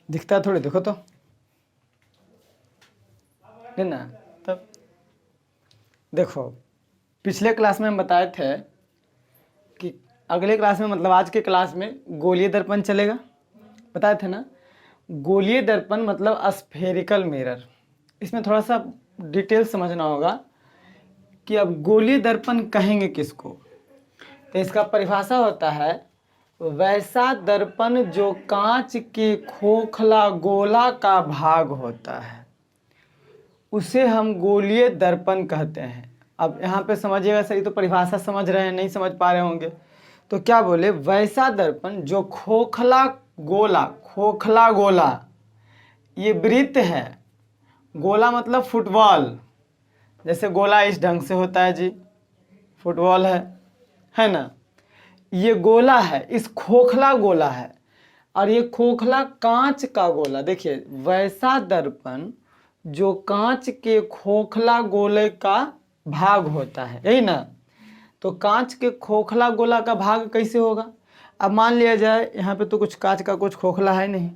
दिखता है थोड़ी, देखो तो, है ना। तब देखो, पिछले क्लास में हम बताए थे कि अगले क्लास में, मतलब आज के क्लास में गोलीय दर्पण चलेगा, बताए थे ना। गोलीय दर्पण मतलब स्फेरिकल मिरर। इसमें थोड़ा सा डिटेल समझना होगा कि अब गोलीय दर्पण कहेंगे किसको। तो इसका परिभाषा होता है वैसा दर्पण जो कांच के खोखला गोला का भाग होता है, उसे हम गोलीय दर्पण कहते हैं। अब यहाँ पे समझिएगा सही, तो परिभाषा समझ रहे हैं, नहीं समझ पा रहे होंगे तो क्या बोले, वैसा दर्पण जो खोखला गोला, खोखला गोला, ये वृत्त है, गोला मतलब फुटबॉल, जैसे गोला इस ढंग से होता है जी, फुटबॉल है ना। ये गोला है, इस खोखला गोला है, और ये खोखला कांच का गोला। देखिए, वैसा दर्पण जो कांच के खोखला गोले का भाग होता है, यही ना। तो कांच के खोखला गोला का भाग कैसे होगा। अब मान लिया जाए यहाँ पे तो कुछ कांच का कुछ खोखला है नहीं,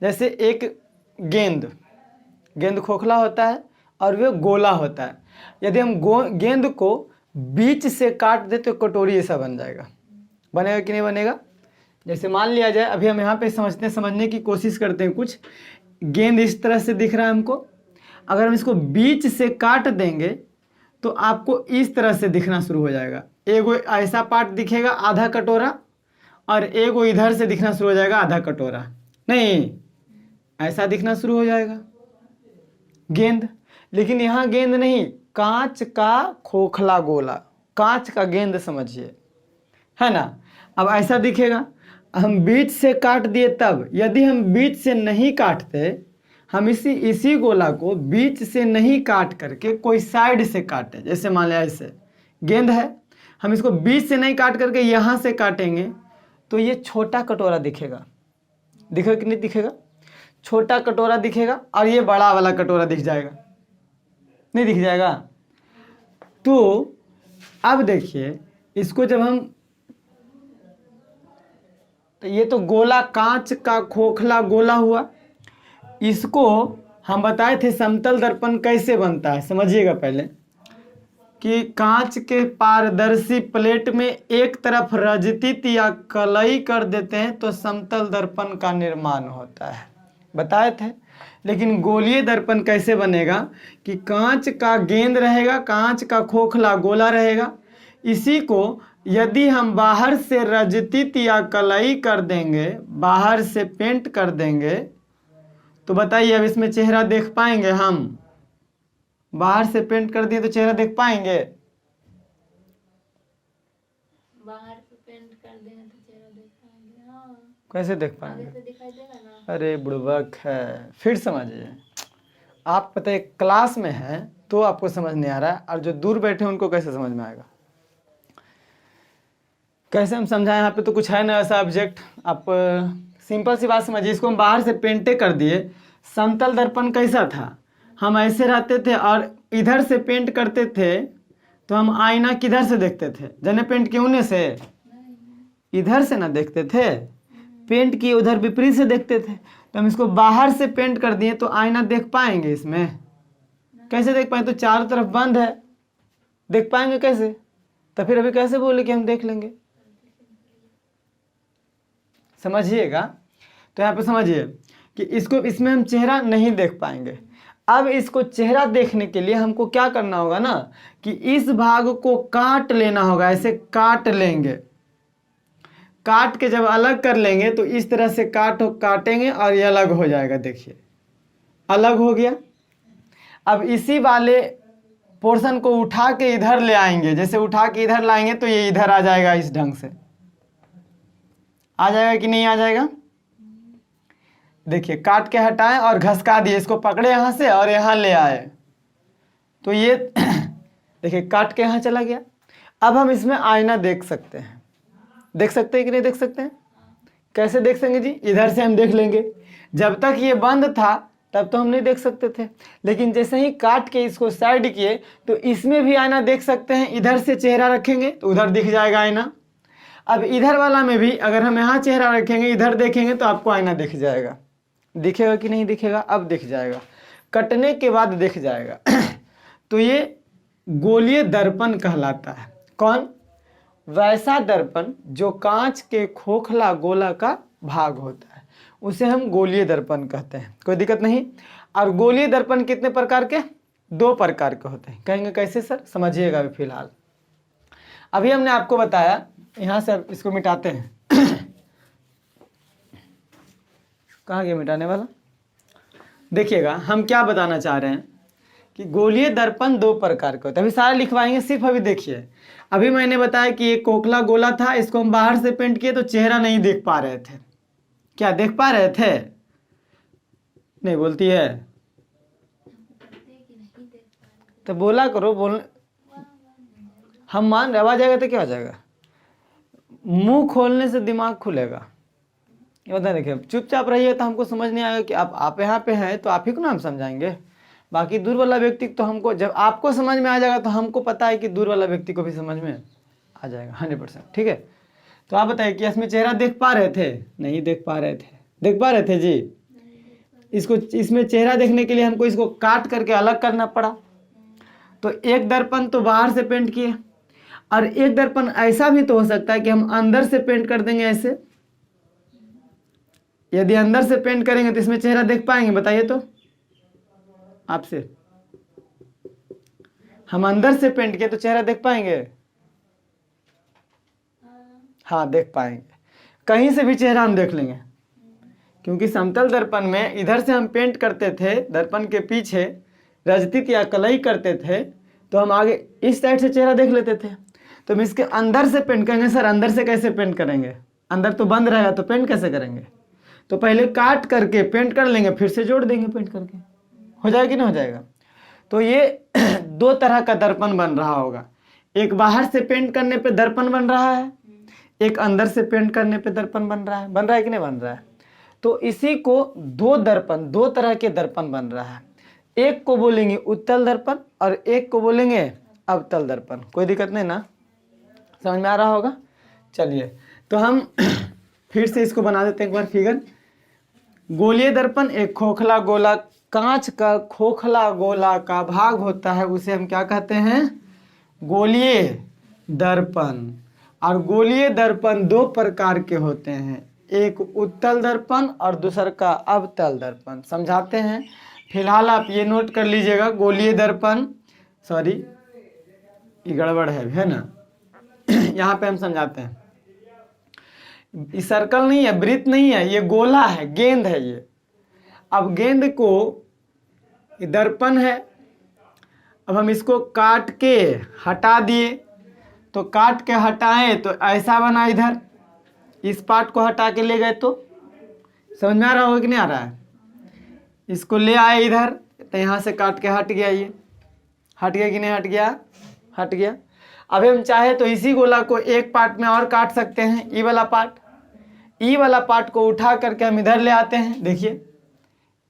जैसे एक गेंद खोखला होता है और वह गोला होता है। यदि हम गेंद को बीच से काट दे तो कटोरी ऐसा बन जाएगा, बनेगा कि नहीं बनेगा। जैसे मान लिया जाए, अभी हम यहाँ पे समझने की कोशिश करते हैं। कुछ गेंद इस तरह से दिख रहा है हमको, अगर हम इसको बीच से काट देंगे तो आपको इस तरह से दिखना शुरू हो जाएगा। एगो ऐसा पार्ट दिखेगा आधा कटोरा, और एगो इधर से दिखना शुरू हो जाएगा आधा कटोरा, नहीं ऐसा दिखना शुरू हो जाएगा गेंद। लेकिन यहाँ गेंद नहीं, कांच का खोखला गोला, कांच का गेंद समझिए, है ना। अब ऐसा दिखेगा, हम बीच से काट दिए तब। यदि हम बीच से नहीं काटते, हम इसी गोला को बीच से नहीं काट करके कोई साइड से काटे, जैसे मान लिया ऐसे गेंद है, हम इसको बीच से नहीं काट करके यहाँ से काटेंगे तो ये छोटा कटोरा दिखेगा। दिखेगा कि नहीं दिखेगा, छोटा कटोरा दिखेगा, और ये बड़ा वाला कटोरा दिख जाएगा, नहीं दिख जाएगा। तो अब देखिए, इसको जब हम, तो ये तो गोला, कांच का खोखला गोला हुआ। इसको हम बताए थे समतल दर्पण कैसे बनता है, समझिएगा पहले, कि कांच के पारदर्शी प्लेट में एक तरफ रजतित या कलई कर देते हैं तो समतल दर्पण का निर्माण होता है, बताए थे। लेकिन गोलीय दर्पण कैसे बनेगा कि कांच का गेंद रहेगा, कांच का खोखला गोला रहेगा, इसी को यदि हम बाहर से रजतित या कलई कर देंगे, बाहर से पेंट कर देंगे, तो बताइए अब इसमें चेहरा देख पाएंगे हम। बाहर से पेंट कर दिए तो चेहरा देख पाएंगे, बाहर से पेंट कर देंगे तो चेहरा देख पाएंगे। हाँ, कैसे देख पाएंगे, आगे से दिखाई देगा ना। अरे बुड़बक है, फिर समझिए। आप पता है क्लास में हैं तो आपको समझ नहीं आ रहा है, और जो दूर बैठे हैं उनको कैसे समझ में आएगा। कैसे हम समझाएं, यहाँ पे तो कुछ है ना ऐसा ऑब्जेक्ट। आप सिंपल सी बात समझिए, इसको हम बाहर से पेंटे कर दिए। समतल दर्पण कैसा था, हम ऐसे रहते थे और इधर से पेंट करते थे तो हम आईना किधर से देखते थे, जने पेंट के उने से, इधर से ना देखते थे, पेंट की उधर विपरीत से देखते थे। तो हम इसको बाहर से पेंट कर दिए तो आईना देख पाएंगे इसमें, कैसे देख पाएंगे, तो चारों तरफ बंद है, देख पाएंगे कैसे। तो फिर अभी कैसे बोले कि हम देख लेंगे, समझिएगा। तो यहाँ पे समझिए कि इसको, इसमें हम चेहरा नहीं देख पाएंगे। अब इसको चेहरा देखने के लिए हमको क्या करना होगा ना, कि इस भाग को काट लेना होगा, ऐसे काट लेंगे। काट के जब अलग कर लेंगे तो इस तरह से काटेंगे और ये अलग हो जाएगा, देखिए अलग हो गया। अब इसी वाले पोर्शन को उठा के इधर ले आएंगे, जैसे उठा के इधर लाएंगे तो ये इधर आ जाएगा, इस ढंग से आ जाएगा कि नहीं आ जाएगा। देखिए, काट के हटाएं और घसका दिए, इसको पकड़े यहाँ से और यहाँ ले आए तो ये देखिए काट के यहाँ चला गया। अब हम इसमें आईना देख सकते हैं, देख सकते हैं कि नहीं देख सकते हैं। कैसे देख सकेंगे जी, इधर से हम देख लेंगे। जब तक ये बंद था तब तो हम नहीं देख सकते थे, लेकिन जैसे ही काट के इसको साइड किए तो इसमें भी आईना देख सकते हैं। इधर से चेहरा रखेंगे तो उधर दिख जाएगा आईना। अब इधर वाला में भी अगर हम यहाँ चेहरा रखेंगे, इधर देखेंगे तो आपको आईना दिख जाएगा। दिखेगा कि नहीं दिखेगा? अब दिख जाएगा, कटने के बाद दिख जाएगा। तो ये गोलीय दर्पण कहलाता है। कौन? वैसा दर्पण जो कांच के खोखला गोला का भाग होता है, उसे हम गोलीय दर्पण कहते हैं। कोई दिक्कत नहीं। और गोलीय दर्पण कितने प्रकार के? 2 प्रकार के होते हैं। कहेंगे कैसे सर? समझिएगा अभी फिलहाल। अभी हमने आपको बताया, यहाँ से अब इसको मिटाते हैं। कहाँ गया मिटाने वाला? देखिएगा हम क्या बताना चाह रहे हैं कि गोलीय दर्पण 2 प्रकार के होते हैं। अभी सारा लिखवाएंगे, सिर्फ अभी देखिए। अभी मैंने बताया कि एक खोखला गोला था, इसको हम बाहर से पेंट किए तो चेहरा नहीं देख पा रहे थे। क्या देख पा रहे थे? नहीं बोलती है तो बोला करो। बोल, हम मान रहे, आवाज आएगा तो क्या हो जाएगा? मुंह खोलने से दिमाग खुलेगा। ये बता, देखिए चुपचाप रहिए तो हमको समझ नहीं आएगा कि आप यहाँ पे हैं तो आप ही को ना हम समझाएंगे। बाकी दूर वाला व्यक्ति तो हमको, जब आपको समझ में आ जाएगा तो हमको पता है कि दूर वाला व्यक्ति को भी समझ में आ जाएगा 100%। ठीक है, तो आप बताइए कि इसमें चेहरा देख पा रहे थे? नहीं देख पा रहे थे। देख पा रहे थे जी? इसको, इसमें चेहरा देखने के लिए हमको इसको काट करके अलग करना पड़ा। तो एक दर्पण तो बाहर से पेंट किए, और एक दर्पण ऐसा भी तो हो सकता है कि हम अंदर से पेंट कर देंगे ऐसे। यदि अंदर से पेंट करेंगे तो इसमें चेहरा देख पाएंगे? बताइए तो आपसे। हम अंदर से पेंट किए तो चेहरा देख पाएंगे? हाँ देख पाएंगे। कहीं से भी चेहरा हम देख लेंगे, क्योंकि समतल दर्पण में इधर से हम पेंट करते थे, दर्पण के पीछे रजतित या कलई करते थे, तो हम आगे इस साइड से चेहरा देख लेते थे। तो हम इसके अंदर से पेंट करेंगे। सर अंदर से कैसे पेंट करेंगे? अंदर तो बंद रहेगा, तो पेंट कैसे करेंगे? तो पहले काट करके पेंट कर लेंगे, फिर से जोड़ देंगे पेंट करके। हो जाएगा कि नहीं हो जाएगा? तो ये 2 तरह का दर्पण बन रहा होगा। एक बाहर से पेंट करने पे दर्पण बन रहा है, एक अंदर से पेंट करने पे दर्पण बन रहा है। बन रहा है कि नहीं बन रहा है? तो इसी को 2 दर्पण, 2 तरह के दर्पण बन रहा है। एक को बोलेंगे उत्तल दर्पण और एक को बोलेंगे अवतल दर्पण। कोई दिक्कत नहीं ना? समझ में आ रहा होगा? चलिए तो हम फिर से इसको बना देते हैं एक बार फिगर। गोलीय दर्पण एक खोखला गोला, कांच का खोखला गोला का भाग होता है, उसे हम क्या कहते हैं? गोलीय दर्पण। और गोलीय दर्पण 2 प्रकार के होते हैं, एक उत्तल दर्पण और दूसरा का अवतल दर्पण। समझाते हैं, फिलहाल आप ये नोट कर लीजिएगा। गोलीय दर्पण, सॉरी ये गड़बड़ है ना? यहाँ पे हम समझाते हैं। ये सर्कल नहीं है, वृत्त नहीं है, ये गोला है, गेंद है ये। अब गेंद को, ये दर्पण है, अब हम इसको काट के हटा दिए। तो काट के हटाए तो ऐसा बना, इधर इस पार्ट को हटा के ले गए तो समझ में आ रहा होगा कि नहीं आ रहा है? इसको ले आए इधर, तो यहाँ से काट के हट गया, ये हट गया कि नहीं हट गया? हट गया। अब हम चाहे तो इसी गोला को एक पार्ट में और काट सकते हैं, ई वाला पार्ट। ई वाला पार्ट को उठा करके हम इधर ले आते हैं। देखिए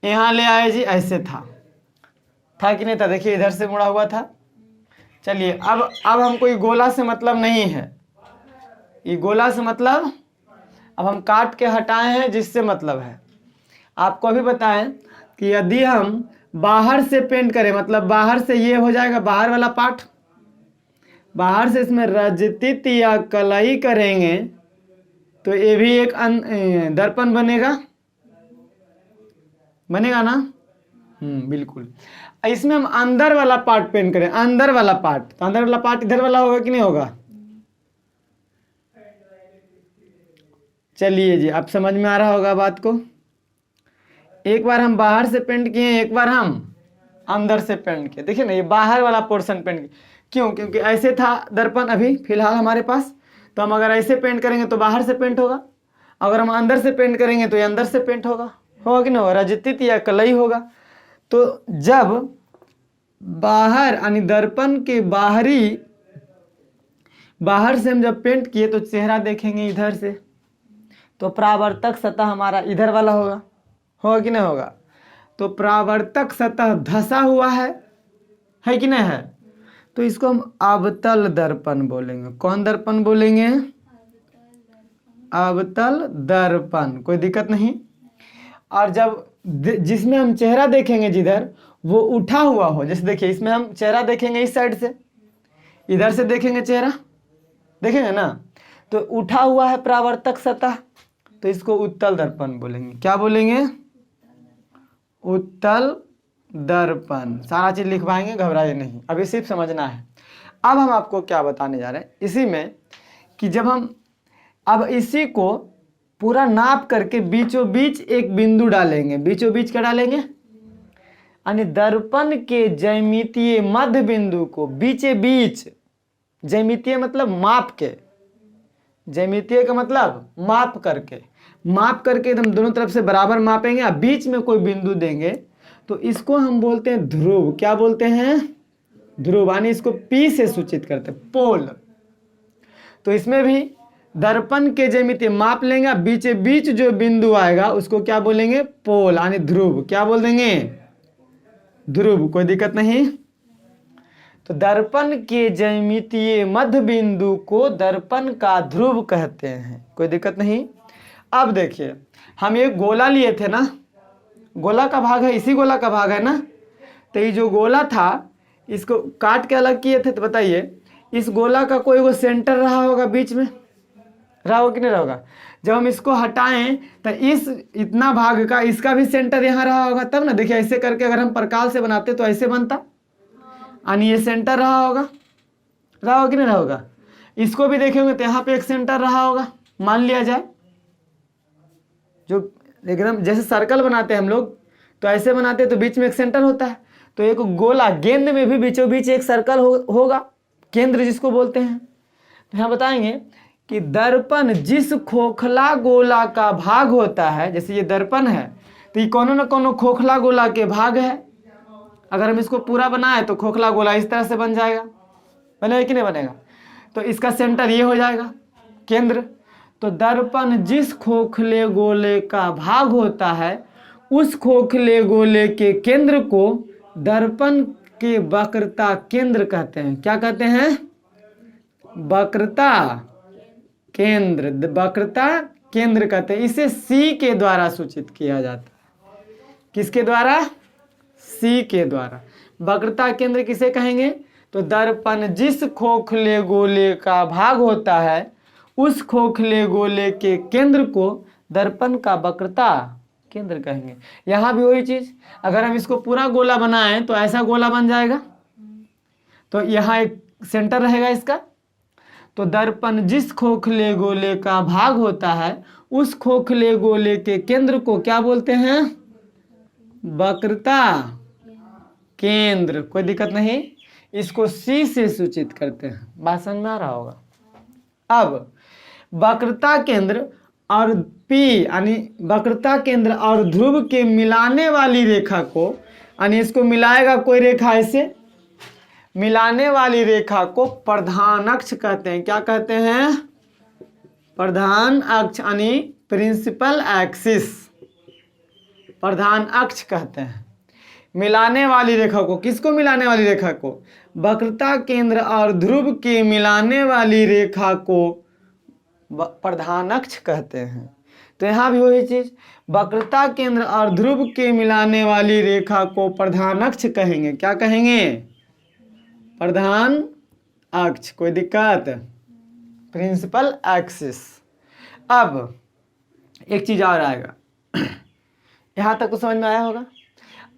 यहाँ ले आए जी, ऐसे था कि नहीं था? देखिए इधर से मुड़ा हुआ था। चलिए अब हमको ये गोला से मतलब नहीं है, ये गोला से मतलब अब हम काट के हटाए हैं, जिससे मतलब है। आपको अभी बताएं कि यदि हम बाहर से पेंट करें, मतलब बाहर से ये हो जाएगा बाहर वाला पार्ट, बाहर से इसमें रजतित या कलई करेंगे तो ये भी एक दर्पण बनेगा, बनेगा ना? बिल्कुल। इसमें हम अंदर वाला पार्ट पेंट करें, अंदर वाला पार्ट, तो अंदर वाला पार्ट इधर वाला होगा कि नहीं होगा? चलिए जी, अब समझ में आ रहा होगा बात को। एक बार हम बाहर से पेंट किए, एक बार हम अंदर से पेंट किए। देखिए ना, ये बाहर वाला पोर्शन पेंट किए। क्यों? क्योंकि ऐसे था दर्पण अभी फिलहाल हमारे पास, तो हम अगर ऐसे पेंट करेंगे तो बाहर से पेंट होगा, अगर हम अंदर से पेंट करेंगे तो ये अंदर से पेंट होगा कि नहीं होगा? रजतित या कलई होगा। तो जब बाहर यानी दर्पण के बाहर से हम जब पेंट किए तो चेहरा देखेंगे इधर से, तो परावर्तक सतह हमारा इधर वाला होगा कि नहीं होगा? तो परावर्तक सतह धसा हुआ है कि नहीं है? तो इसको हम अवतल दर्पण बोलेंगे। कौन दर्पण बोलेंगे? अवतल दर्पण। कोई दिक्कत नहीं। और जब जिसमें हम चेहरा देखेंगे जिधर वो उठा हुआ हो। जैसे देखिए इसमें हम चेहरा देखेंगे इस साइड से, इधर से देखेंगे चेहरा, देखेंगे ना, तो उठा हुआ है परावर्तक सतह, तो इसको उत्तल दर्पण बोलेंगे। क्या बोलेंगे? उत्तल दर्पण। सारा चीज लिखवाएंगे, घबराइए नहीं, अभी सिर्फ समझना है। अब हम आपको क्या बताने जा रहे हैं इसी में, कि जब हम अब इसी को पूरा नाप करके बीचों बीच एक बिंदु डालेंगे। बीचों बीच क्या डालेंगे? यानी दर्पण के ज्यामितीय मध्य बिंदु को बीचे बीच, ज्यामितीय मतलब माप के, ज्यामितीय का मतलब माप करके, माप करके एकदम दोनों तरफ से बराबर मापेंगे, और बीच में कोई बिंदु देंगे तो इसको हम बोलते हैं ध्रुव। क्या बोलते हैं? ध्रुव। यानी इसको P से सूचित करते हैं, पोल। तो इसमें भी दर्पण के ज्यामितीय माप लेंगे, बीचे बीच जो बिंदु आएगा उसको क्या बोलेंगे? पोल, यानी ध्रुव। क्या बोल देंगे? ध्रुव। कोई दिक्कत नहीं। तो दर्पण के ज्यामितीय मध्य बिंदु को दर्पण का ध्रुव कहते हैं। कोई दिक्कत नहीं। अब देखिए हम एक गोला लिए थे ना, गोला का भाग है, इसी गोला का भाग है ना, तो ये जो गोला था इसको काट के अलग किए थे, तो बताइए इस गोला का कोई वो सेंटर रहा होगा बीच में, रहा होगा कि नहीं रहा होगा? जब हम इसको हटाएं तो इस इतना भाग का इसका भी सेंटर यहाँ रहा होगा, तब ना। देखिए ऐसे करके अगर हम प्रकाल से बनाते तो ऐसे बनता, यानी ये सेंटर रहा होगा, रहा होगा कि नहीं रहा होगा? इसको भी देखेंगे तो यहाँ पे एक सेंटर रहा होगा, मान लिया जाए। जो एकदम जैसे सर्कल बनाते हैं हम लोग, तो ऐसे बनाते हैं तो बीच में एक सेंटर होता है। तो एक गोला, गेंद में भी बीचों बीच एक सर्कल होगा, केंद्र जिसको बोलते हैं। तो यहाँ बताएंगे कि दर्पण जिस खोखला गोला का भाग होता है, जैसे ये दर्पण है तो ये कोनो न कोनो खोखला गोला के भाग है। अगर हम इसको पूरा बनाए तो खोखला गोला इस तरह से बन जाएगा, बनेगा कि नहीं बनेगा? तो इसका सेंटर ये हो जाएगा, केंद्र। तो दर्पण जिस खोखले गोले का भाग होता है उस खोखले गोले के केंद्र को दर्पण के वक्रता केंद्र कहते हैं। क्या कहते हैं? वक्रता केंद्र, वक्रता केंद्र कहते हैं। इसे C के द्वारा सूचित किया जाता है। किसके द्वारा? C के द्वारा। वक्रता केंद्र किसे कहेंगे? तो दर्पण जिस खोखले गोले का भाग होता है उस खोखले गोले के केंद्र को दर्पण का वक्रता केंद्र कहेंगे। यहाँ भी वही चीज, अगर हम इसको पूरा गोला बनाएं तो ऐसा गोला बन जाएगा, तो यहाँ एक सेंटर रहेगा इसका। तो दर्पण जिस खोखले गोले का भाग होता है उस खोखले गोले के केंद्र को क्या बोलते हैं? वक्रता केंद्र। कोई दिक्कत नहीं, इसको C से सूचित करते हैं। बात समझ में आ रहा होगा? अब वक्रता केंद्र और P यानी वक्रता केंद्र और ध्रुव के मिलाने वाली रेखा को, यानी इसको मिलाएगा कोई रेखा, ऐसे मिलाने वाली रेखा को प्रधान अक्ष कहते हैं। क्या कहते हैं? प्रधान अक्ष, यानी प्रिंसिपल एक्सिस, प्रधान अक्ष कहते हैं। मिलाने वाली रेखा को, किसको मिलाने वाली रेखा को? वक्रता केंद्र और ध्रुव के मिलाने वाली रेखा को प्रधान अक्ष कहते हैं। तो यहाँ भी वही चीज, वक्रता केंद्र और ध्रुव के मिलाने वाली रेखा को प्रधान अक्ष कहेंगे। क्या कहेंगे? प्रधान अक्ष। कोई दिक्कत? Principal axis. अब एक चीज और आएगा, यहाँ तक तो समझ में आया होगा।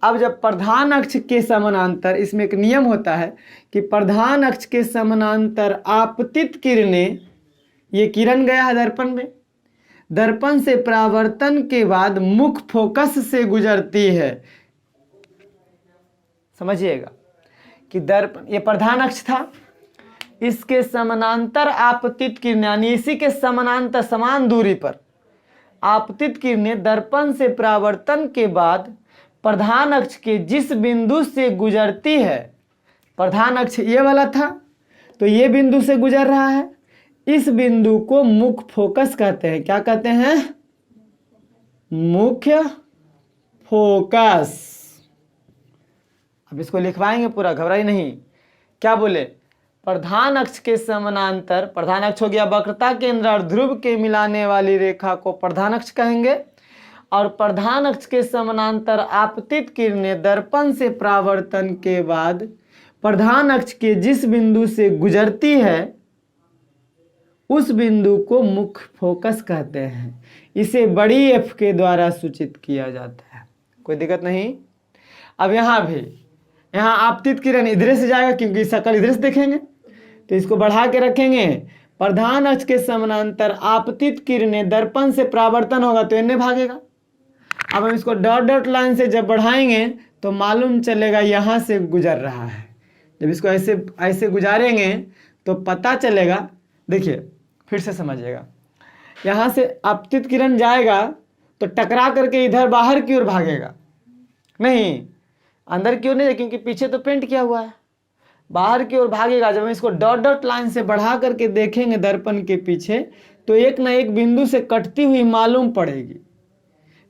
अब जब प्रधान अक्ष के समानांतर, इसमें एक नियम होता है कि प्रधान अक्ष के समानांतर आपतित किरणें, ये किरण गया है दर्पण में, दर्पण से परावर्तन के बाद मुख्य फोकस से गुजरती है। समझिएगा कि दर्पण, ये प्रधान अक्ष था, इसके समानांतर आपतित किरणें, यानी इसी के समानांतर समान दूरी पर आपतित किरणें दर्पण से परावर्तन के बाद प्रधान अक्ष के जिस बिंदु से गुजरती है, प्रधान अक्ष ये वाला था तो ये बिंदु से गुजर रहा है, इस बिंदु को मुख्य फोकस कहते हैं। क्या कहते हैं? मुख्य फोकस। अब इसको लिखवाएंगे पूरा, घबराई नहीं। क्या बोले? प्रधान अक्ष के समानांतर, प्रधान अक्ष हो गया वक्रता केंद्र और ध्रुव के मिलाने वाली रेखा को प्रधान अक्ष कहेंगे, और प्रधान अक्ष के समानांतर आपतित किरणें दर्पण से परावर्तन के बाद प्रधान अक्ष के जिस बिंदु से गुजरती है उस बिंदु को मुख्य फोकस कहते हैं। इसे बड़ी एफ के द्वारा सूचित किया जाता है। कोई दिक्कत नहीं। अब यहाँ भी यहाँ आपतित किरण इधर से जाएगा क्योंकि शकल इधर से देखेंगे, तो इसको बढ़ा के रखेंगे। प्रधान अक्ष के समानांतर आपतित किरणें दर्पण से परावर्तन होगा तो इन्हें भागेगा। अब हम इसको डॉट डॉट लाइन से जब बढ़ाएंगे तो मालूम चलेगा यहाँ से गुजर रहा है। जब इसको ऐसे ऐसे गुजारेंगे तो पता चलेगा, देखिए फिर से समझिएगा, यहाँ से आपतित किरण जाएगा तो टकरा करके इधर बाहर की ओर भागेगा, नहीं अंदर की ओर नहीं, क्योंकि पीछे तो पेंट किया हुआ है, बाहर की ओर भागेगा। जब हम इसको डॉट डॉट लाइन से बढ़ा करके देखेंगे दर्पण के पीछे तो एक ना एक बिंदु से कटती हुई मालूम पड़ेगी।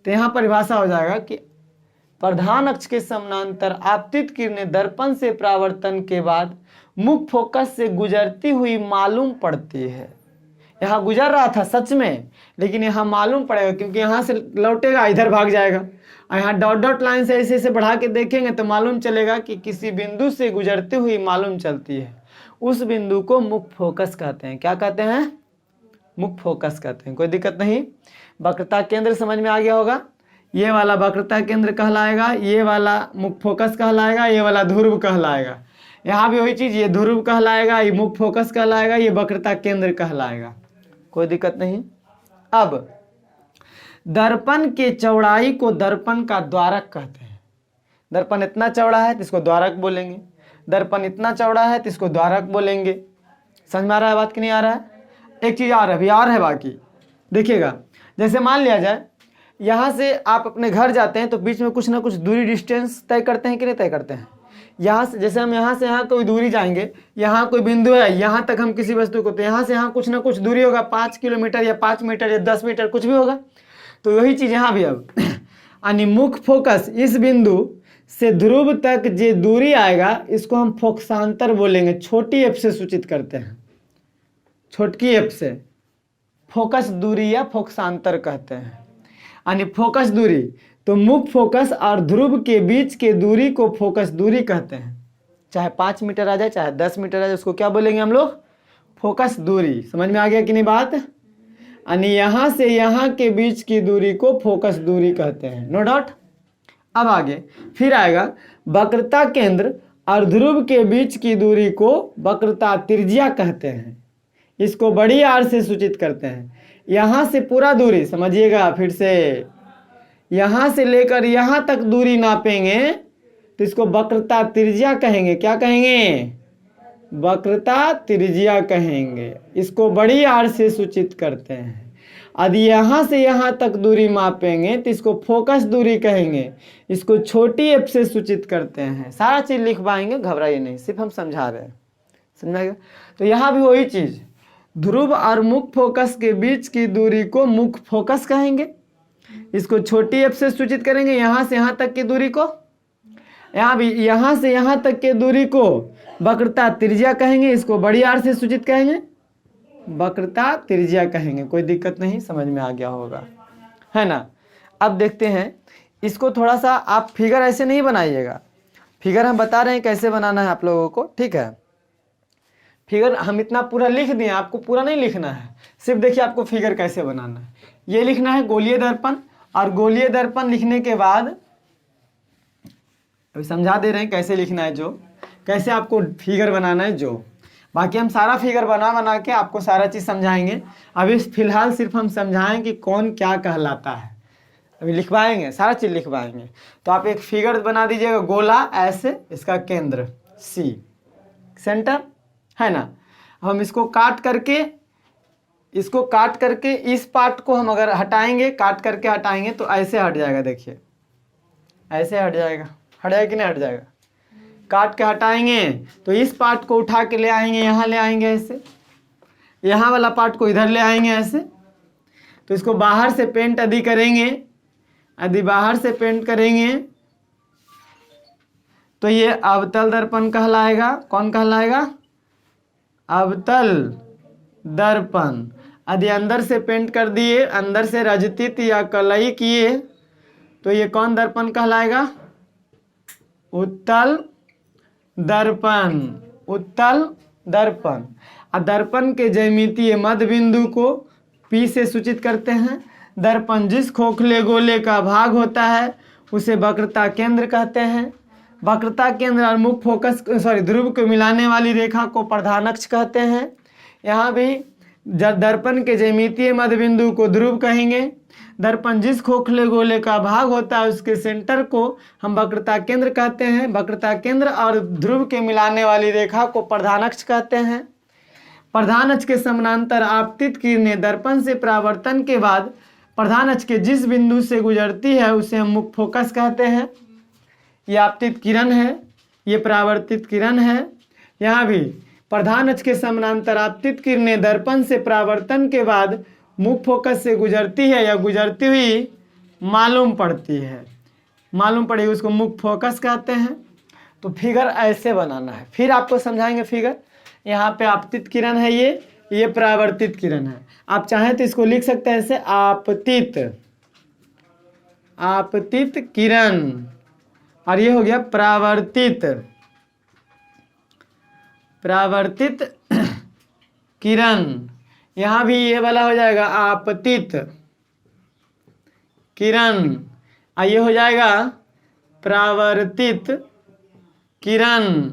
तो यहाँ परिभाषा हो जाएगा कि प्रधान अक्ष के समानांतर आपतित किरणें दर्पण से परावर्तन के बाद मुख्य फोकस से गुजरती हुई मालूम पड़ती है। यहाँ गुजर रहा था सच में, लेकिन यहाँ मालूम पड़ेगा क्योंकि यहाँ से लौटेगा इधर भाग जाएगा। और यहाँ डॉट डॉट लाइन से ऐसे ऐसे बढ़ा के देखेंगे तो मालूम चलेगा कि किसी बिंदु से गुजरती हुई मालूम चलती है। उस बिंदु को मुख्य फोकस कहते हैं। क्या कहते हैं? मुख्य फोकस कहते हैं। कोई दिक्कत नहीं। वक्रता केंद्र समझ में आ गया होगा। ये वाला वक्रता केंद्र कहलाएगा, ये वाला मुख्य फोकस कहलाएगा, ये वाला ध्रुव कहलाएगा। यहाँ भी वही चीज, ये ध्रुव कहलाएगा, ये मुख्य फोकस कहलाएगा, ये वक्रता केंद्र कहलाएगा। कोई दिक्कत नहीं। अब दर्पण के चौड़ाई को दर्पण का द्वारक कहते हैं। दर्पण इतना चौड़ा है तो इसको द्वारक बोलेंगे, दर्पण इतना चौड़ा है तो इसको द्वारक बोलेंगे। समझ में आ रहा है बात कि नहीं आ रहा है? एक चीज और अभी और है बाकी, देखिएगा। जैसे मान लिया जाए यहाँ से आप अपने घर जाते हैं तो बीच में कुछ ना कुछ दूरी डिस्टेंस तय करते हैं कि नहीं तय करते हैं। यहाँ से जैसे हम यहाँ से यहाँ कोई दूरी जाएंगे, यहाँ कोई बिंदु है, यहाँ तक हम किसी वस्तु को, तो यहाँ से यहाँ कुछ ना कुछ दूरी होगा, 5 किलोमीटर या 5 मीटर या 10 मीटर कुछ भी होगा। तो वही चीज़ यहाँ भी। अब यानी मुख्य फोकस इस बिंदु से ध्रुव तक जो दूरी आएगा इसको हम फोकसांतर बोलेंगे। छोटी एफ से सूचित करते हैं, छोटकी एफ से फोकस दूरी या फोकसांतर कहते हैं। यानी फोकस दूरी, तो मुख्य फोकस और ध्रुव के बीच के दूरी को फोकस दूरी कहते हैं। चाहे 5 मीटर आ जाए चाहे 10 मीटर आ जाए, उसको क्या बोलेंगे हम लोग? फोकस दूरी। समझ में आ गया कि नहीं बात? यानी यहाँ से यहाँ के बीच की दूरी को फोकस दूरी कहते हैं। No doubt. अब आगे फिर आएगा वक्रता केंद्र और ध्रुव के बीच की दूरी को वक्रता त्रिज्या कहते हैं। इसको बड़ी आर से सूचित करते हैं। यहाँ से पूरा दूरी समझिएगा, फिर से यहाँ से लेकर यहाँ तक दूरी नापेंगे तो इसको वक्रता त्रिज्या कहेंगे। क्या कहेंगे? वक्रता त्रिज्या कहेंगे। इसको बड़ी आर से सूचित करते हैं। यदि यहाँ से यहाँ तक दूरी मापेंगे तो इसको फोकस दूरी कहेंगे। इसको छोटी एफ से सूचित करते हैं। सारा चीज लिख पाएंगे, घबराइए नहीं, सिर्फ हम समझा रहे हैं। समझाएगा? तो यहाँ भी वही चीज, ध्रुव और मुख्य फोकस के बीच की दूरी को मुख्य फोकस कहेंगे। इसको छोटी एफ से सूचित करेंगे। यहाँ से यहाँ तक की दूरी को, यहाँ भी यहाँ से यहाँ तक के दूरी को वक्रता त्रिज्या कहेंगे। इसको बड़ी आर से सूचित कहेंगे, वक्रता त्रिज्या कहेंगे। कोई दिक्कत नहीं, समझ में आ गया होगा, है ना? अब देखते हैं इसको। थोड़ा सा आप फिगर ऐसे नहीं बनाइएगा, फिगर हम बता रहे हैं कैसे बनाना है आप लोगों को, ठीक है? फिगर हम इतना पूरा लिख दिए, आपको पूरा नहीं लिखना है, सिर्फ देखिए आपको फिगर कैसे बनाना है। ये लिखना है गोलीय दर्पण, और गोलीय दर्पण लिखने के बाद अभी समझा दे रहे हैं कैसे लिखना है, जो कैसे आपको फिगर बनाना है जो। बाकी हम सारा फिगर बना बना के आपको सारा चीज़ समझाएंगे। अभी फिलहाल सिर्फ हम समझाएं कि कौन क्या कहलाता है। अभी लिखवाएंगे, सारा चीज़ लिखवाएंगे। तो आप एक फिगर बना दीजिएगा, गोला ऐसे, इसका केंद्र सी, सेंटर, है ना? हम इसको काट करके इस पार्ट को हम अगर हटाएंगे, काट करके हटाएंगे तो ऐसे हट जाएगा। देखिए ऐसे हट जाएगा, हट जाएगा कि नहीं हट जाएगा? काट के हटाएंगे तो इस पार्ट को उठा के ले आएंगे, यहाँ ले आएंगे ऐसे, यहाँ वाला पार्ट को इधर ले आएंगे ऐसे। तो इसको बाहर से पेंट यदि करेंगे, यदि बाहर से पेंट करेंगे तो ये अवतल दर्पण कहलाएगा। कौन कहलाएगा? अवतल दर्पण। यदि अंदर से पेंट कर दिए, अंदर से रजतित या कलई किए तो ये कौन दर्पण कहलाएगा? उत्तल दर्पण। उत्तल दर्पण। और दर्पण के ज्यामितीय मध्य बिंदु को P से सूचित करते हैं। दर्पण जिस खोखले गोले का भाग होता है उसे वक्रता केंद्र कहते हैं। वक्रता केंद्र और मुख्य फोकस ध्रुव को मिलाने वाली रेखा को प्रधान अक्ष कहते हैं। यहाँ भी दर्पण के ज्यामितीय मध्य बिंदु को ध्रुव कहेंगे। दर्पण जिस खोखले गोले का भाग होता है उसके सेंटर को हम वक्रता केंद्र कहते हैं। वक्रता केंद्र और ध्रुव के मिलाने वाली रेखा को प्रधान अक्ष कहते हैं। प्रधान अक्ष के समानांतर आपतित किरणें दर्पण से परावर्तन के बाद प्रधान अक्ष के जिस बिंदु से गुजरती है उसे हम मुख्य फोकस कहते हैं। ये आपतित किरण है, ये परावर्तित किरण है। यहाँ भी प्रधान अक्ष के समानांतर आपतित किरणें दर्पण से परावर्तन के बाद मुख्य फोकस से गुजरती है या गुजरती हुई मालूम पड़ती है, मालूम पड़ी, उसको मुख्य फोकस कहते हैं। तो फिगर ऐसे बनाना है, फिर आपको समझाएंगे फिगर। यहाँ पे आपतित किरण है, ये परावर्तित किरण है। आप चाहें तो इसको लिख सकते हैं ऐसे, आपतित किरण, और ये हो गया परावर्तित किरण। यहाँ भी ये वाला हो जाएगा आपतित किरण, और ये हो जाएगा परावर्तित किरण।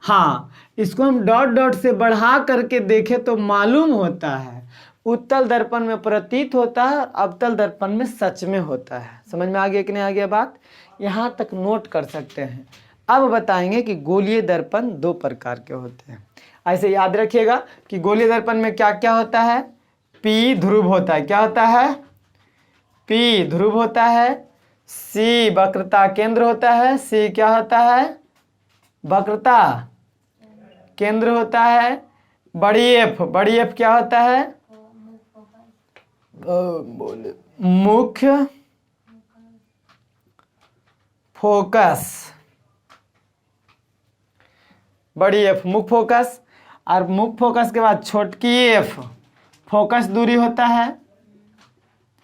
हाँ, इसको हम डॉट डॉट से बढ़ा करके देखें तो मालूम होता है उत्तल दर्पण में प्रतीत होता है, अवतल दर्पण में सच में होता है। समझ में आ गया कि नहीं आ गया बात? यहाँ तक नोट कर सकते हैं। अब बताएंगे कि गोलीय दर्पण दो प्रकार के होते हैं। ऐसे याद रखिएगा कि गोलीय दर्पण में क्या क्या होता है? P ध्रुव होता है। क्या होता है? P ध्रुव होता है। C वक्रता केंद्र होता है। C क्या होता है? वक्रता केंद्र होता है। बड़ी F क्या होता है? मुख्य फोकस। बड़ी F मुख्य फोकस, और मुख्य फोकस के बाद छोटकी f फोकस दूरी होता है।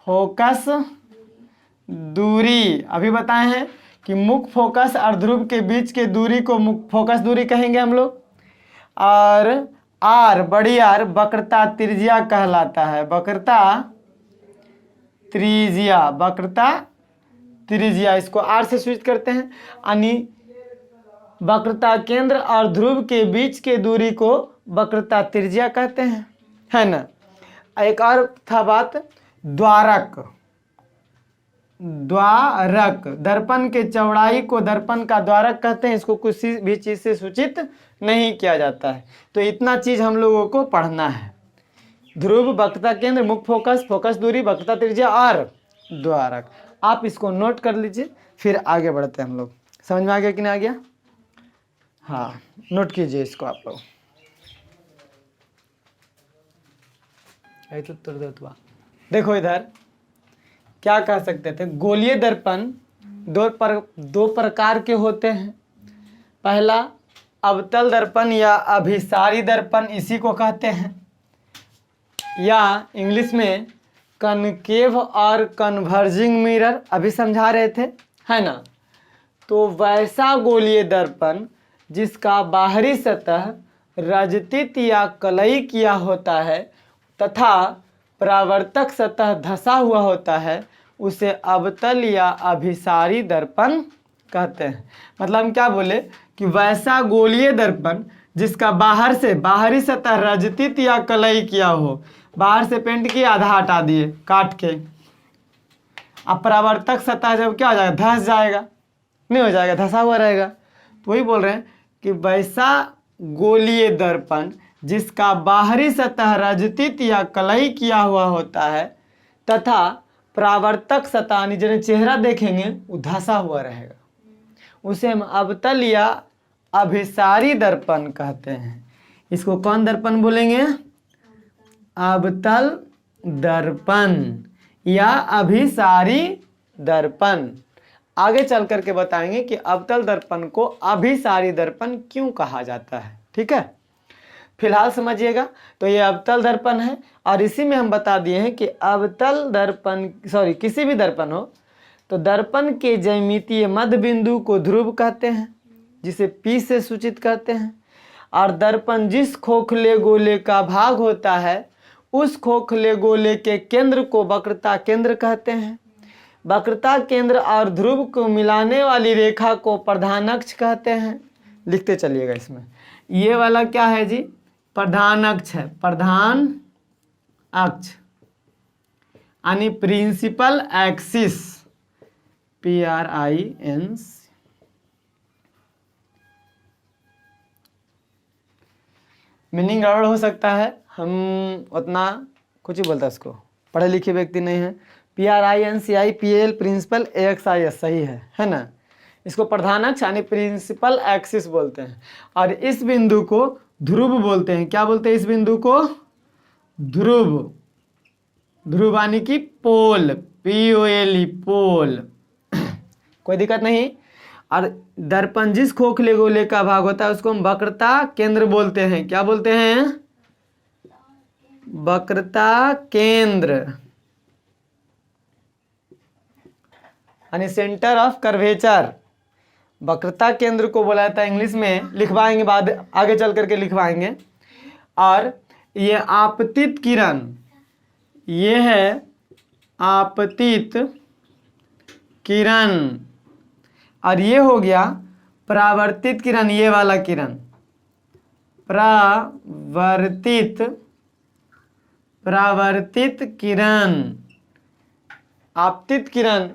फोकस दूरी अभी बताए हैं कि मुख्य फोकस और ध्रुव के बीच के दूरी को मुख्य फोकस दूरी कहेंगे हम लोग। और R बड़ी R वक्रता त्रिज्या कहलाता है। वक्रता त्रिज्या इसको R से सूचित करते हैं। यानी वक्रता केंद्र और ध्रुव के बीच के दूरी को वक्रता त्रिज्या कहते हैं, है ना। एक और था बात, द्वारक। दर्पण के चौड़ाई को दर्पण का द्वारक कहते हैं। इसको किसी भी चीज से सूचित नहीं किया जाता है। तो इतना चीज हम लोगों को पढ़ना है। ध्रुव, वक्रता केंद्र, मुख्य फोकस, फोकस दूरी, वक्रता त्रिज्या और द्वारक। आप इसको नोट कर लीजिए, फिर आगे बढ़ते हैं हम लोग। समझ में आ गया कि नहीं आ गया? हाँ, नोट कीजिए इसको आप लोग। देखो इधर क्या कह सकते थे, गोलीय दर्पण दो प्रकार के होते हैं। पहला अवतल दर्पण या अभिसारी दर्पण, इसी को कहते हैं, या इंग्लिश में कनकेव और कन्वर्जिंग मिरर, अभी समझा रहे थे, है ना। तो वैसा गोलीय दर्पण जिसका बाहरी सतह रजतित या कलई किया होता है तथा परावर्तक सतह धंसा हुआ होता है, उसे अवतल या अभिसारी दर्पण कहते हैं। मतलब हम क्या बोले कि वैसा गोलीय दर्पण जिसका बाहरी सतह रजतित या कलई किया हो, बाहर से पेंट किया, आधा हटा दिए काट के, अब परावर्तक सतह जब क्या हो जाएगा, धंस जाएगा, नहीं हो जाएगा, धंसा हुआ रहेगा। तो वही बोल रहे हैं कि वैसा गोलीय दर्पण जिसका बाहरी सतह रजतित या कलई किया हुआ होता है तथा परावर्तक सतह जिन्हें चेहरा देखेंगे वो धंसा हुआ रहेगा, उसे हम अवतल या अभिसारी दर्पण कहते हैं। इसको कौन दर्पण बोलेंगे? अवतल दर्पण या अभिसारी दर्पण। आगे चल करके बताएंगे कि अवतल दर्पण को अभिसारी दर्पण क्यों कहा जाता है। ठीक है, फिलहाल समझिएगा। तो ये अवतल दर्पण है, और इसी में हम बता दिए हैं कि अवतल दर्पण किसी भी दर्पण हो तो दर्पण के ज्यामितीय मध्य बिंदु को ध्रुव कहते हैं, जिसे P से सूचित करते हैं। और दर्पण जिस खोखले गोले का भाग होता है उस खोखले गोले के केंद्र को वक्रता केंद्र कहते हैं। वक्रता केंद्र और ध्रुव को मिलाने वाली रेखा को प्रधान अक्ष कहते हैं। लिखते चलिएगा इसमें, ये वाला क्या है जी, प्रधान अक्ष है, प्रधान अक्ष यानी प्रिंसिपल एक्सिस, PRINC। मीनिंग गड़बड़ हो सकता है, हम उतना कुछ ही बोलता इसको, पढ़े लिखे व्यक्ति नहीं है। PRINCI PL प्रिंसिपल AXIS सही है ना। इसको प्रधान अक्ष यानी प्रिंसिपल एक्सिस बोलते हैं। और इस बिंदु को ध्रुव बोलते हैं। क्या बोलते हैं इस बिंदु को? ध्रुव। ध्रुव यानी कि पोल, POLE पोल। कोई दिक्कत नहीं। और दर्पण जिस खोखले गोले का भाग होता है उसको हम वक्रता केंद्र बोलते हैं। क्या बोलते हैं? वक्रता केंद्र यानी सेंटर ऑफ कर्वेचर। वक्रता केंद्र को बोला जाता है, इंग्लिश में लिखवाएंगे, बाद आगे चल करके लिखवाएंगे। और ये आपतित किरण, ये है आपतित किरण। और ये हो गया परावर्तित किरण, ये वाला किरण परावर्तित किरण। आपतित किरण,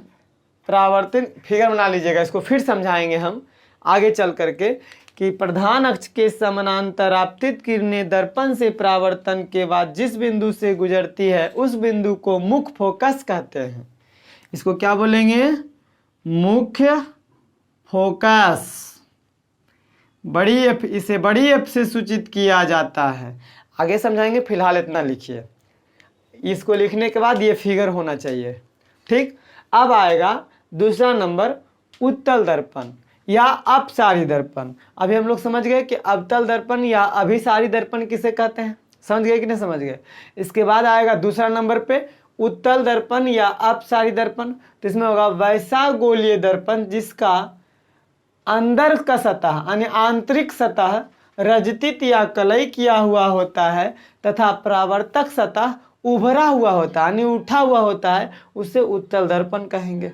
परावर्तित, फिगर बना लीजिएगा, इसको फिर समझाएंगे हम आगे चल करके कि प्रधान अक्ष के समानांतर आपतित किरणें दर्पण से परावर्तन के बाद जिस बिंदु से गुजरती है उस बिंदु को मुख्य फोकस कहते हैं। इसको क्या बोलेंगे? मुख्य फोकस। बड़ी एफ, इसे बड़ी एफ से सूचित किया जाता है। आगे समझाएंगे, फिलहाल इतना लिखिए। इसको लिखने के बाद ये फिगर होना चाहिए, ठीक। अब आएगा दूसरा नंबर, उत्तल दर्पण या अपसारी दर्पण। अभी हम लोग समझ गए कि अवतल दर्पण या अभिसारी दर्पण किसे कहते हैं, समझ गए कि नहीं समझ गए। इसके बाद आएगा दूसरा नंबर पे उत्तल दर्पण या अपसारी दर्पण। तो इसमें होगा वैसा गोलीय दर्पण जिसका अंदर का सतह यानी आंतरिक सतह रजतित या कलई किया हुआ होता है तथा परावर्तक सतह उभरा हुआ होता है यानी उठा हुआ होता है, उसे उत्तल दर्पण कहेंगे,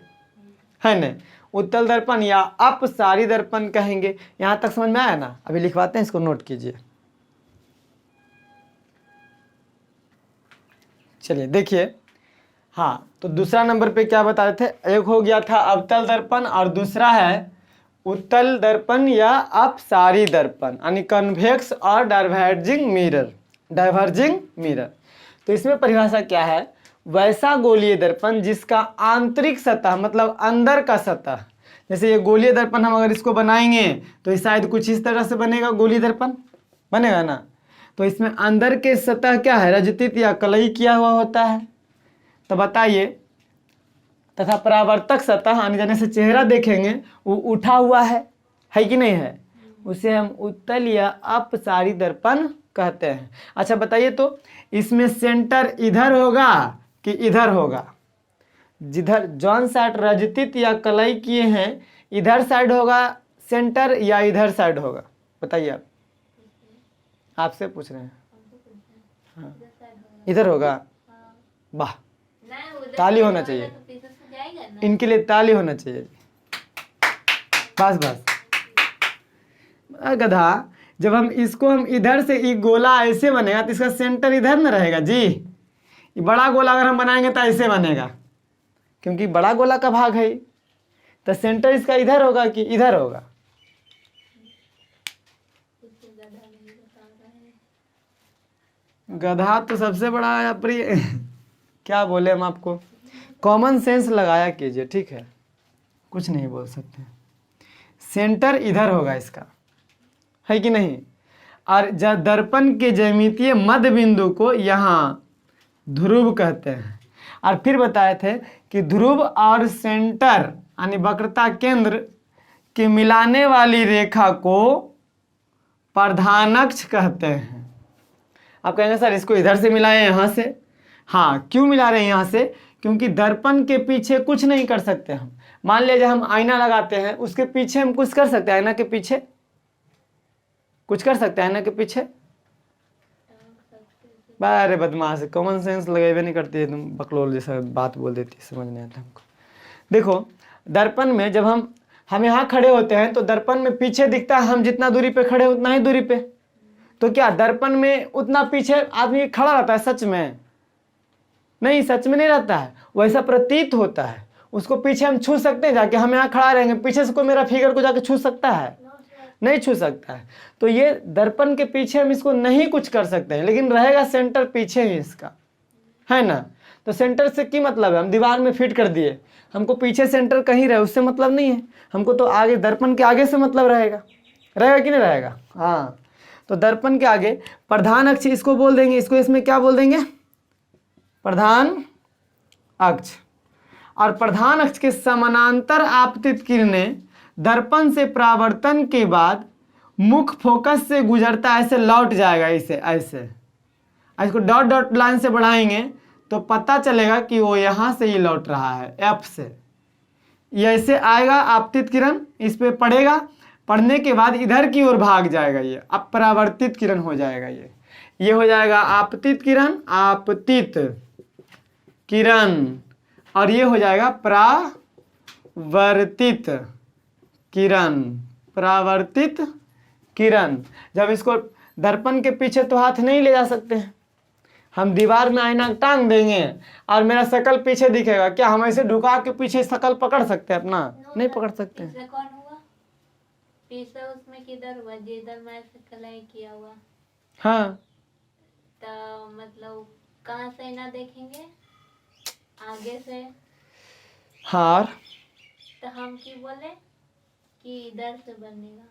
है न। उत्तल दर्पण या अपसारी दर्पण कहेंगे। यहां तक समझ में आया ना? अभी लिखवाते हैं, इसको नोट कीजिए। चलिए देखिए, हाँ, तो दूसरा नंबर पे क्या बता रहे थे? एक हो गया था अवतल दर्पण और दूसरा है उत्तल दर्पण या अपसारी दर्पण यानी कन्वेक्स और डाइवर्जिंग मिरर। तो इसमें परिभाषा क्या है? वैसा गोलीय दर्पण जिसका आंतरिक सतह मतलब अंदर का सतह, जैसे ये गोलीय दर्पण हम अगर इसको बनाएंगे तो इस शायद कुछ इस तरह से बनेगा, गोलीय दर्पण बनेगा ना। तो इसमें अंदर के सतह क्या है? रजतित या कलई किया हुआ होता है। तो बताइए, तथा परावर्तक सतह यानी जैसे से चेहरा देखेंगे वो उठा हुआ है कि नहीं है, उसे हम उत्तल या अपसारी दर्पण कहते हैं। अच्छा बताइए, तो इसमें सेंटर इधर होगा कि इधर होगा? जिधर जौन साइड रजतित या कलई किए हैं इधर साइड होगा सेंटर या इधर साइड होगा? बताइए आप, आपसे पूछ रहे हैं। हाँ, इधर होगा। वाह, ताली होना चाहिए इनके लिए, ताली होना चाहिए। बस बस। गधा, जब हम इसको हम इधर से ये गोला ऐसे बनेगा तो इसका सेंटर इधर न रहेगा जी। ये बड़ा गोला अगर हम बनाएंगे तो ऐसे बनेगा, क्योंकि बड़ा गोला का भाग है, तो सेंटर इसका इधर होगा कि इधर होगा? गधा तो सबसे बड़ा या प्रिय क्या बोले हम आपको, कॉमन सेंस लगाया कीजिए, ठीक है, कुछ नहीं बोल सकते। सेंटर इधर होगा इसका, है कि नहीं। और दर्पण के ज्यामितीय मध्य बिंदु को यहाँ ध्रुव कहते हैं। और फिर बताए थे कि ध्रुव और सेंटर यानी वक्रता केंद्र के मिलाने वाली रेखा को प्रधानक्ष कहते हैं। आप कहेंगे सर इसको इधर से मिलाए यहाँ से। हाँ, क्यों मिला रहे हैं यहाँ से? क्योंकि दर्पण के पीछे कुछ नहीं कर सकते हम। मान लीजिए हम आईना लगाते हैं, उसके पीछे हम कुछ कर सकते हैं? आईना के पीछे कुछ कर सकते हैं? आईना के पीछे? अरे बदमाश, कॉमन सेंस लगेबे नहीं करती है, तुम बकलोल जैसा बात बोल देती है, समझ नहीं आता हमको। देखो दर्पण में जब हम यहाँ खड़े होते हैं तो दर्पण में पीछे दिखता है, हम जितना दूरी पे खड़े उतना ही दूरी पे। तो क्या दर्पण में उतना पीछे आदमी खड़ा रहता है सच में? नहीं, सच में नहीं रहता है, वैसा प्रतीत होता है। उसको पीछे हम छू सकते हैं जाके? हम यहाँ खड़ा रहेंगे, पीछे से कोई मेरा फिगर को जाके छू सकता है? नहीं छू सकता है। तो ये दर्पण के पीछे हम इसको नहीं कुछ कर सकते हैं, लेकिन रहेगा सेंटर पीछे ही इसका, है ना। तो सेंटर से की मतलब है? हम दीवार में फिट कर दिए, हमको पीछे सेंटर कहीं रहे उससे मतलब नहीं है, हमको तो आगे दर्पण के आगे से मतलब रहेगा। रहेगा कि नहीं रहेगा? हाँ। तो दर्पण के आगे प्रधान अक्ष इसको बोल देंगे, इसको इसमें क्या बोल देंगे? प्रधान अक्ष। और प्रधान अक्ष के समानांतर आपतित किरणें दर्पण से परावर्तन के बाद मुख फोकस से गुजरता ऐसे लौट जाएगा, इसे ऐसे। इसको डॉट डॉट लाइन से बढ़ाएंगे तो पता चलेगा कि वो यहाँ से ही लौट रहा है, एफ से। ये ऐसे आएगा आपतित किरण, इस पे पड़ेगा, पढ़ने के बाद इधर की ओर भाग जाएगा, ये अपरावर्तित किरण हो जाएगा। ये हो जाएगा आपतित किरण, आपतित किरण, और ये हो जाएगा परावर्तित किरण, परावर्तित किरण। जब इसको दर्पण के पीछे तो हाथ नहीं ले जा सकते हैं, हम दीवार में आईना टांग देंगे और मेरा शकल पीछे दिखेगा, क्या हम ऐसे ढुका के पीछे शकल पकड़ सकते हैं अपना? नहीं पकड़ सकते हैं। कौन हुआ पीछे, उसमें किधर हुआ जिधर मैं कलाई किया हुआ? हाँ, तो मतलब कहाँ से ना देखेंगे? आगे से। हाँ, तो हम की बोले कि इधर से बनेगा?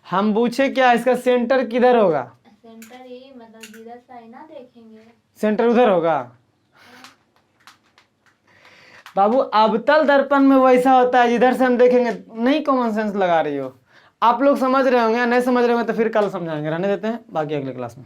हम पूछे क्या इसका सेंटर किधर होगा? सेंटर यही, मतलब जिधर से आईना देखेंगे सेंटर उधर होगा। बाबू अवतल दर्पण में वैसा होता है जिधर से हम देखेंगे। नहीं कॉमन सेंस लगा रही हो आप लोग, समझ रहे होंगे, नहीं समझ रहे होंगे तो फिर कल समझाएंगे, रहने देते हैं, बाकी अगले क्लास में।